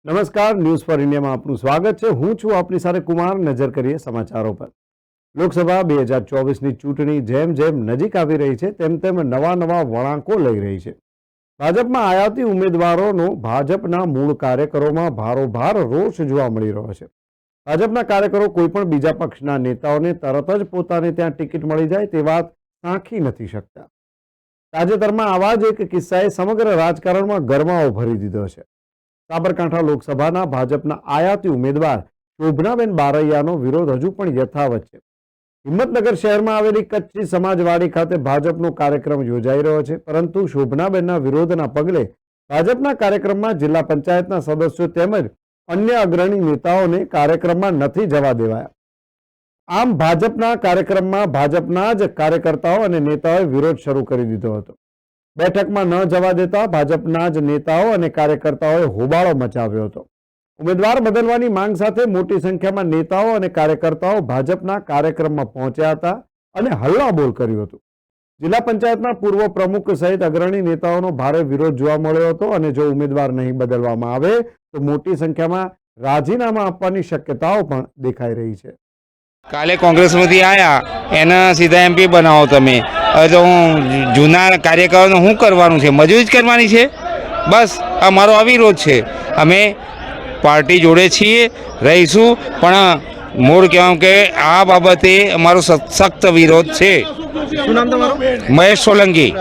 નમસ્કાર, news for ઇન્ડિયામાં આપનું સ્વાગત છે। હું છું આપની સાથે કુમાર। નજર કરીએ સમાચારો પર। લોકસભા 2024ની ચૂંટણી જેમ જેમ નજીક આવી રહી છે તેમ તેમ નવા વળાંકો લઈ રહી છે। ભાજપમાં આયાતી ઉમેદવારોનો ભાજપના મૂળ કાર્યકરોમાં ભારોભાર રોષ જોવા મળી રહ્યો છે। ભાજપના કાર્યકરો કોઈપણ બીજા પક્ષના નેતાઓને તરત જ પોતાને ત્યાં ટિકિટ મળી જાય તે વાત સાંખી નથી શકતા। તાજેતરમાં આવા જ એક કિસ્સાએ સમગ્ર રાજકારણમાં ગરમાવો ભરી દીધો છે। સાબરકાંઠા લોકસભાના ભાજપના આયાતી ઉમેદવાર શોભનાબેન બારૈયાનો વિરોધ હજુ પણ યથાવત છે। હિંમતનગર શહેરમાં આવેલી કચ્છી સમાજવાડી ખાતે ભાજપનો કાર્યક્રમ યોજાઈ રહ્યો છે, પરંતુ શોભનાબેનના વિરોધના પગલે ભાજપના કાર્યક્રમમાં જિલ્લા પંચાયતના સદસ્યો તેમજ અન્ય અગ્રણી નેતાઓને કાર્યક્રમમાં નથી જવા દેવાયા। આમ ભાજપના કાર્યક્રમમાં ભાજપના જ કાર્યકર્તાઓ અને નેતાઓએ વિરોધ શરૂ કરી દીધો હતો। બેઠકમાં ન જવા દેતા ભાજપના જ નેતાઓ અને કાર્યકર્તાઓએ હોબાળો મચાવ્યો હતો। ઉમેદવાર બદલવાની માંગ સાથે મોટી સંખ્યામાં નેતાઓ અને કાર્યકર્તાઓ ભાજપના કાર્યક્રમમાં પહોંચ્યા હતા અને હલ્લાબોલ કર્યું હતું। જિલ્લા પંચાયતના પૂર્વ પ્રમુખ સહિત અગ્રણી નેતાઓનો ભારે વિરોધ જોવા મળ્યો હતો અને જો ઉમેદવાર નહીં બદલવામાં આવે તો મોટી સંખ્યામાં રાજીનામા આપવાની શક્યતાઓ પણ દેખાઈ રહી છે। કાલે કોંગ્રેસમાંથી આવ્યા એના સીધા એમપી બનાવો તમે। હવે તો હું જૂના કાર્યકરોને શું કરવાનું છે? મજૂરી જ કરવાની છે। બસ અમારો અવિરોધ છે। અમે પાર્ટી જોડે છીએ, રહીશું, પણ મૂળ કહેવાય કે આ બાબતે અમારો સખ્ત વિરોધ છે। શું નામ તમારું? મહેશ સોલંકી।